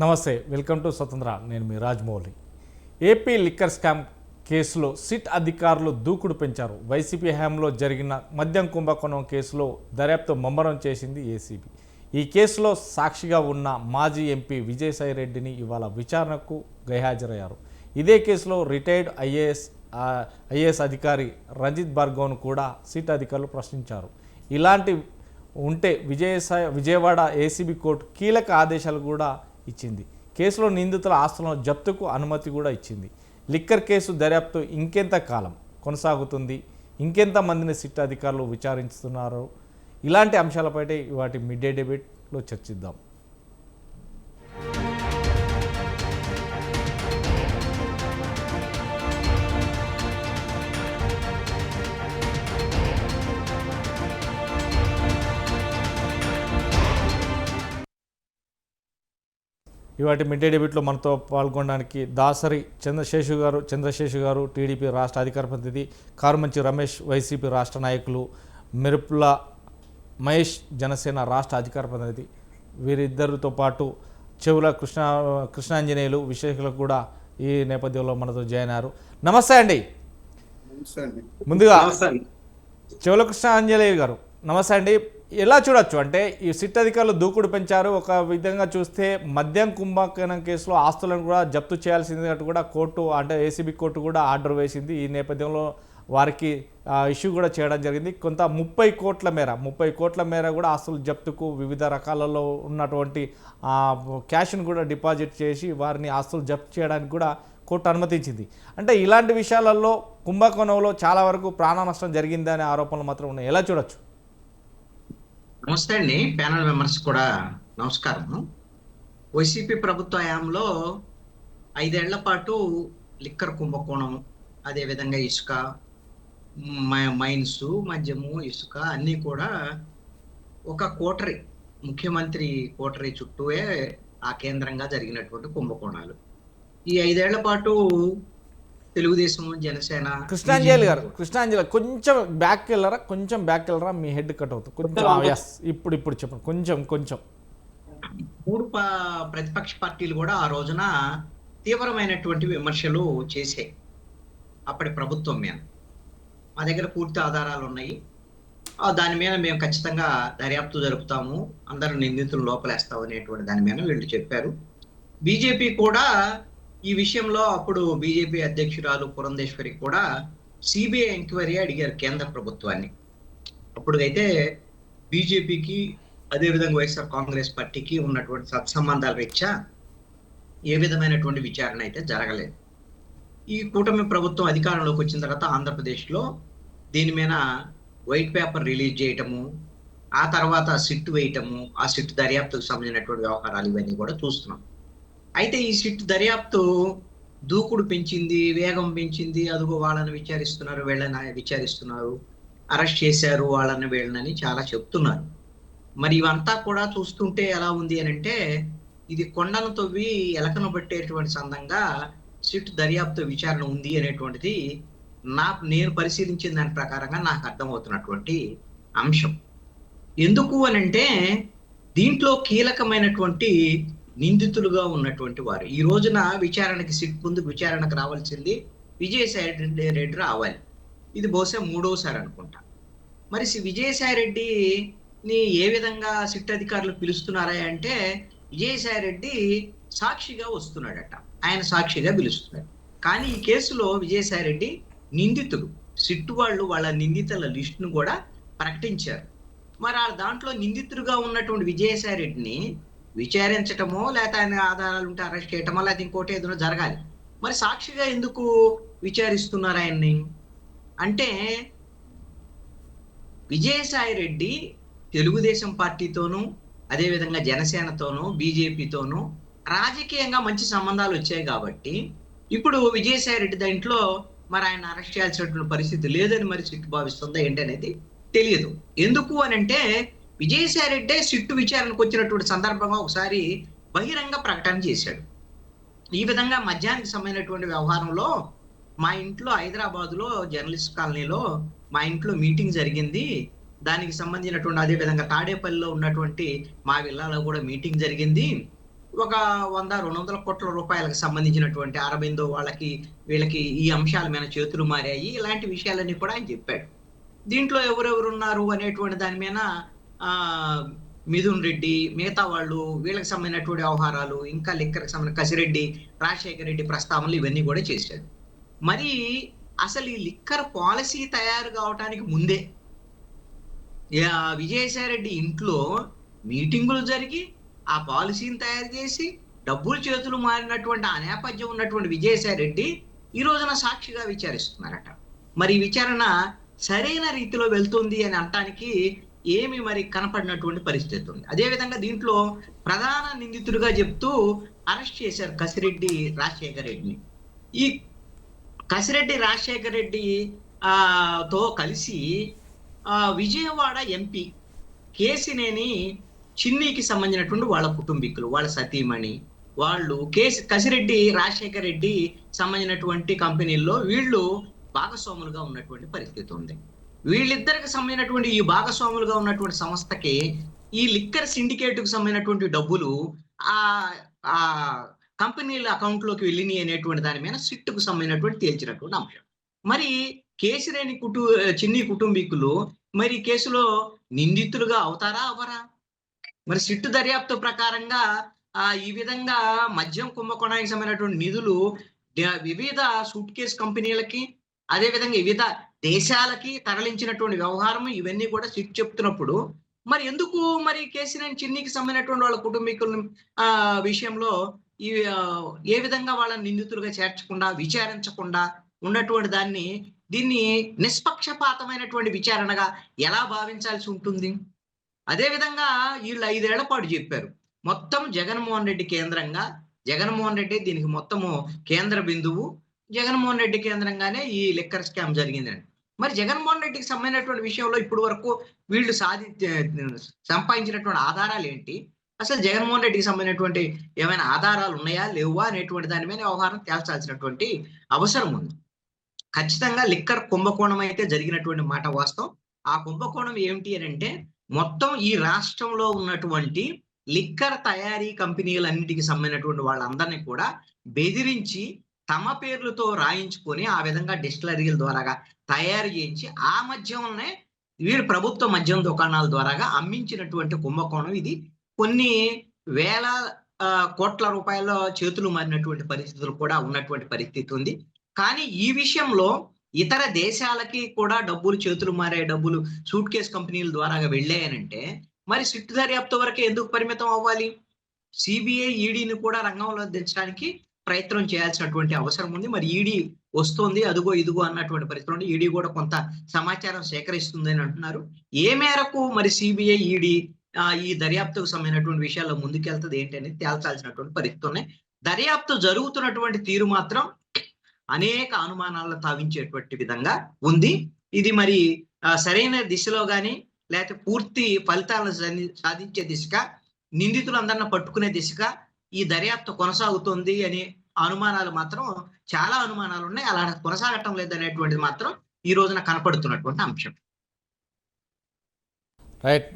నమస్తే, welcome to స్వతంత్ర. నేను మీ రాజమౌళి. ఏపీ లిక్కర్ స్కామ్ కేసులో సిట్ అధికారులు దూకుడు పెంచారు. వైసీపీ హయాంలో జరిగిన మద్యం కుంభకోణం కేసులో దర్యాప్తు ముమ్మరం చేసింది ఏసీబీ. ఈ కేసులో సాక్షిగా ఉన్న మాజీ ఎంపీ విజయసాయిరెడ్డిని ఇవాళ విచారణకు గైహాజరయ్యారు. ఇదే కేసులో రిటైర్డ్ ఐఏఎస్ అధికారి రంజిత్ భార్గవ్ను కూడా సిట్ అధికారులు ప్రశ్నించారు. ఇలాంటి ఉంటే విజయవాడ ఏసీబీ కోర్టు కీలక ఆదేశాలు కూడా ఇచ్చింది. కేసులో నిందితుల ఆస్తులను జప్తుకు అనుమతి కూడా ఇచ్చింది. లిక్కర్ కేసు దర్యాప్తు ఇంకెంత కాలం కొనసాగుతుంది, ఇంకెంత మందిని సిట్ అధికారులు విచారిస్తున్నారు, ఇలాంటి అంశాలపై వాటి మిడ్ డే డిబేట్లో చర్చిద్దాం. ఇవాటి మిడ్ డే డిబేట్లో మనతో పాల్గొనడానికి దాసరి చంద్రశేషు గారు టీడీపీ రాష్ట్ర అధికార ప్రతినిధి, కారుమంచి రమేష్ వైసీపీ రాష్ట్ర నాయకులు, మెరుపుల మహేష్ జనసేన రాష్ట్ర అధికార ప్రతినిధి, వీరిద్దరితో పాటు చెవుల కృష్ణాంజనేయులు విశ్లేషకులు కూడా ఈ నేపథ్యంలో మనతో జాయిన్ అయ్యారు. నమస్తే అండి. ముందుగా చెవుల కృష్ణాంజనేయులు గారు నమస్తే అండి. ఎలా చూడొచ్చు అంటే ఈ సిట్ అధికారులు దూకుడు పెంచారు. ఒక విధంగా చూస్తే మద్యం కుంభకోణం కేసులో ఆస్తులను కూడా జప్తు చేయాల్సింది కూడా కోర్టు, అంటే ఏసీబీ కోర్టు కూడా ఆర్డర్ వేసింది. ఈ నేపథ్యంలో వారికి ఇష్యూ కూడా చేయడం జరిగింది. కొంత 30 కోట్ల మేర కూడా ఆస్తులు జప్తుకు వివిధ రకాలలో ఉన్నటువంటి క్యాష్ను కూడా డిపాజిట్ చేసి వారిని ఆస్తులు జప్తు చేయడానికి కూడా కోర్టు అనుమతించింది. అంటే ఇలాంటి విషయాలలో కుంభకోణంలో చాలా వరకు ప్రాణ నష్టం జరిగిందనే ఆరోపణలు మాత్రం ఉన్నాయి. ఎలా చూడొచ్చు? నమస్తే అండి, ప్యానల్ మెంబర్స్ కూడా నమస్కారం. వైసీపీ ప్రభుత్వ హయాంలో 5 ఏళ్ల పాటు లిక్కర్ కుంభకోణం, అదేవిధంగా ఇసుక, మైన్స్, మద్యము, ఇసుక అన్నీ కూడా ఒక కోటరీ, ముఖ్యమంత్రి కోటరీ చుట్టూవే ఆ కేంద్రంగా జరిగినటువంటి కుంభకోణాలు. ఈ 5 ఏళ్ల పాటు తెలుగుదేశం, జనసేన. కృష్ణాంజలి గారు కొంచెం బ్యాక్ వెళ్ళరా, మీ హెడ్ కట్ అవుతుంది కొంచెం. ఇప్పుడు చెప్పండి, కొంచెం. 3 ప్రతిపక్ష పార్టీలు కూడా ఆ రోజున తీవ్రమైనటువంటి విమర్శలు చేశాయి అప్పటి ప్రభుత్వం మీద. మా దగ్గర పూర్తి ఆధారాలు ఉన్నాయి, దాని మీద మేము ఖచ్చితంగా దర్యాప్తు జరుపుతాము, అందరూ నిందితులు లోపలేస్తాము అనేటువంటి దాని మీద వీళ్ళు చెప్పారు. బీజేపీ కూడా ఈ విషయంలో అప్పుడు బీజేపీ అధ్యక్షురాలు పురంధేశ్వరి కూడా సిబిఐ ఎంక్వైరీ అడిగారు కేంద్ర ప్రభుత్వాన్ని. అప్పుడైతే బీజేపీకి అదేవిధంగా వైఎస్ఆర్ కాంగ్రెస్ పార్టీకి ఉన్నటువంటి సత్సంబంధాల రీత్యా ఏ విధమైనటువంటి విచారణ అయితే జరగలేదు. ఈ కూటమి ప్రభుత్వం అధికారంలోకి వచ్చిన తర్వాత ఆంధ్రప్రదేశ్లో దీని మీద వైట్ పేపర్ రిలీజ్ చేయటము, ఆ తర్వాత సిట్ వేయటము, ఆ సిట్ దర్యాప్తుకు సంబంధించినటువంటి వ్యవహారాలు ఇవన్నీ కూడా చూస్తున్నాం. అయితే ఈ సిట్ దర్యాప్తు దూకుడు పెంచింది, వేగం పెంచింది. అదుగో వాళ్ళని విచారిస్తున్నారు, వీళ్ళని విచారిస్తున్నారు, అరెస్ట్ చేశారు వాళ్ళని వీళ్ళని చాలా చెప్తున్నారు. మరి ఇవంతా కూడా చూస్తుంటే ఎలా ఉంది అని అంటే, ఇది కొండను తవ్వి ఎలకను పట్టేటువంటి సందంగా సిట్ దర్యాప్తు విచారణ ఉంది అనేటువంటిది నేను పరిశీలించిన దాని ప్రకారంగా నాకు అర్థమవుతున్నటువంటి అంశం. ఎందుకు అనంటే, దీంట్లో కీలకమైనటువంటి నిందితులుగా ఉన్నటువంటి వారు ఈ రోజున విచారణకి సిట్ ముందుకు విచారణకు రావాల్సింది విజయసాయి రెడ్డి రావాలి. ఇది బహుశా 3వసారి అనుకుంటా. మరి విజయసాయి రెడ్డిని ఏ విధంగా సిట్ అధికారులు పిలుస్తున్నారా అంటే, విజయసాయి రెడ్డి సాక్షిగా వస్తున్నాడట, ఆయన సాక్షిగా పిలుస్తున్నాడు. కానీ ఈ కేసులో విజయసాయి రెడ్డి నిందితుడు. సిట్ వాళ్ళు వాళ్ళ నిందితుల లిస్టును కూడా ప్రకటించారు. మరి ఆ దాంట్లో నిందితుడుగా ఉన్నటువంటి విజయసాయి రెడ్డిని విచారించటమో, లేకపోతే ఆయన ఆధారాలు ఉంటే అరెస్ట్ చేయటమో, లేకపోతే ఇంకోటి ఏదైనా జరగాలి. మరి సాక్షిగా ఎందుకు విచారిస్తున్నారు ఆయన్ని అంటే, విజయసాయి రెడ్డి తెలుగుదేశం పార్టీతోనూ, అదేవిధంగా జనసేనతోనూ, బీజేపీతోనూ రాజకీయంగా మంచి సంబంధాలు వచ్చాయి కాబట్టి ఇప్పుడు విజయసాయి రెడ్డి దాంట్లో మరి ఆయన అరెస్ట్ చేయాల్సినటువంటి పరిస్థితి లేదని మరి సిట్ భావిస్తుందా ఏంటనేది తెలియదు. ఎందుకు అని అంటే, విజయసాయి రెడ్డి సిట్టు విచారణకు వచ్చినటువంటి సందర్భంగా ఒకసారి బహిరంగ ప్రకటన చేశాడు. ఈ విధంగా మద్యానికి సంబంధించినటువంటి వ్యవహారంలో మా ఇంట్లో హైదరాబాద్లో జర్నలిస్ట్ కాలనీలో మా ఇంట్లో మీటింగ్ జరిగింది, దానికి సంబంధించినటువంటి అదే విధంగా తాడేపల్లిలో ఉన్నటువంటి మా విల్లాలో కూడా మీటింగ్ జరిగింది, ఒక 100-200 కోట్ల రూపాయలకు సంబంధించినటువంటి అరబిందో వాళ్ళకి వీళ్ళకి ఈ అంశాల మీద చేతులు మారాయి. ఇలాంటి విషయాలన్నీ కూడా ఆయన చెప్పాడు. దీంట్లో ఎవరెవరున్నారు అనేటువంటి దాని మీద ఆహ్, మిథున్ రెడ్డి, మిగతా వాళ్ళు వీళ్ళకి సంబంధించినటువంటి వ్యవహారాలు, ఇంకా లిక్కర్‌కి సంబంధించిన కసిరెడ్డి, రాజశేఖర్ రెడ్డి ప్రస్తావనలు ఇవన్నీ కూడా చేశాడు. మరి అసలు ఈ లిక్కర్ పాలిసీ తయారు కావటానికి ముందే విజయసాయి రెడ్డి ఇంట్లో మీటింగులు జరిగి, ఆ పాలిసీని తయారు చేసి, డబ్బులు చేతులు మారినటువంటి ఆ నేపథ్యం ఉన్నటువంటి విజయసాయి రెడ్డి ఈ రోజున సాక్షిగా విచారిస్తున్నారట. మరి ఈ విచారణ సరైన రీతిలో వెళ్తుంది అని అనటానికి ఏమి మరి కనపడినటువంటి పరిస్థితి ఉంది. అదేవిధంగా దీంట్లో ప్రధాన నిందితుడిగా చెప్తూ అరెస్ట్ చేశారు కసిరెడ్డి రాజశేఖర్ రెడ్డిని. ఈ కసిరెడ్డి రాజశేఖర్ రెడ్డి తో కలిసి విజయవాడ ఎంపీ కేసినేని చిన్నికి సంబంధించినటువంటి వాళ్ళ కుటుంబీకులు, వాళ్ళ సతీమణి, వాళ్ళు కసిరెడ్డి రాజశేఖర్ రెడ్డి సంబంధించినటువంటి కంపెనీల్లో వీళ్ళు భాగస్వాములుగా ఉన్నటువంటి పరిస్థితి ఉంది. వీళ్ళిద్దరికి సంబంధించినటువంటి ఈ భాగస్వాములుగా ఉన్నటువంటి సంస్థకి ఈ లిక్కర్ సిండికేట్ కు సంబంధించినటువంటి డబ్బులు ఆ ఆ కంపెనీల అకౌంట్ లోకి వెళ్ళినాయి అనేటువంటి దాని మీద సిట్టుకు సంబంధించినటువంటి తేల్చినటువంటి అంశం. మరి కేసినేని చిన్ని కుటుంబీకులు మరి ఈ కేసులో నిందితులుగా అవుతారా అవరా? మరి సిట్టు దర్యాప్తు ప్రకారంగా ఈ విధంగా మద్యం కుంభకోణానికి సంబంధించినటువంటి నిధులు వివిధ సూట్ కేస్ కంపెనీలకి, అదే విధంగా వివిధ దేశాలకి తరలించినటువంటి వ్యవహారం ఇవన్నీ కూడా సిట్ చెప్తున్నప్పుడు మరి ఎందుకు మరి కేసినేని చిన్నికి సంబంధించినటువంటి వాళ్ళ కుటుంబీకుల విషయంలో ఈ ఏ విధంగా వాళ్ళని నిందితులుగా చేర్చకుండా, విచారించకుండా ఉన్నటువంటి దీన్ని నిష్పక్షపాతమైనటువంటి విచారణగా ఎలా భావించాల్సి ఉంటుంది? అదే విధంగా వీళ్ళు 5 ఏళ్ల పాటు చెప్పారు. మొత్తం జగన్మోహన్ రెడ్డి కేంద్రంగా, జగన్మోహన్ రెడ్డి దీనికి మొత్తము కేంద్ర బిందువు, జగన్మోహన్ రెడ్డి కేంద్రంగానే ఈ లిక్కర్ స్కామ్ జరిగిందండి. మరి జగన్మోహన్ రెడ్డికి సంబంధించినటువంటి విషయంలో ఇప్పటి వరకు వీళ్ళు సంపాదించినటువంటి ఆధారాలు ఏంటి? అసలు జగన్మోహన్ రెడ్డికి సంబంధించినటువంటి ఏమైనా ఆధారాలు ఉన్నాయా లేవా అనేటువంటి దాని మీద వ్యవహారం తేల్చాల్సినటువంటి అవసరం ఉంది. ఖచ్చితంగా లిక్కర్ కుంభకోణం అయితే జరిగినటువంటి మాట వాస్తవం. ఆ కుంభకోణం ఏమిటి అని అంటే మొత్తం ఈ రాష్ట్రంలో ఉన్నటువంటి లిక్కర్ తయారీ కంపెనీలన్నిటికి సంబంధించినటువంటి వాళ్ళందరినీ కూడా బెదిరించి తమ పేర్లతో రాయించుకొని ఆ విధంగా డిస్టిలరీల ద్వారాగా తయారు చేయించి ఆ మద్యంనే వీరు ప్రభుత్వ మద్యం దుకాణాల ద్వారాగా అమ్మించినటువంటి కుంభకోణం ఇది. కొన్ని వేల కోట్ల రూపాయల చేతులు మారినటువంటి పరిస్థితులు కూడా ఉన్నటువంటి పరిస్థితి ఉంది. కానీ ఈ విషయంలో ఇతర దేశాలకి కూడా చేతులు మారే డబ్బులు సూట్ కేస్ కంపెనీల ద్వారాగా వెళ్ళాయనంటే మరి సిట్టు దర్యాప్తు వరకే ఎందుకు పరిమితం అవ్వాలి? సిబిఐ, ఈడీని కూడా రంగంలో దించడానికి ప్రయత్నం చేయాల్సినటువంటి అవసరం ఉంది. మరి ఈడీ వస్తుంది, అదుగో ఇదిగో అన్నటువంటి పరిస్థితి ఉంది. ఈడీ కూడా కొంత సమాచారం సేకరిస్తుంది అని అంటున్నారు. ఏ మేరకు మరి సిబిఐ, ఈడీ ఈ దర్యాప్తుకు సంబంధించినటువంటి విషయాల్లో ముందుకెళ్తుంది ఏంటి అనేది తేల్చాల్సినటువంటి పరిస్థితి ఉన్నాయి. దర్యాప్తు జరుగుతున్నటువంటి తీరు మాత్రం అనేక అనుమానాలను తావించేటువంటి విధంగా ఉంది. ఇది మరి సరైన దిశలో గాని లేకపోతే పూర్తి ఫలితాలను సాధించే దిశగా, నిందితులందరిని పట్టుకునే దిశగా ఈ దర్యాప్తు కొనసాగుతుంది అనే అనుమానాలు మాత్రం చాలా అనుమానాలు ఉన్నాయి. అలా కొనసాగటం లేదనేటువంటిది మాత్రం ఈ రోజున కనపడుతున్నటువంటి అంశం. రైట్.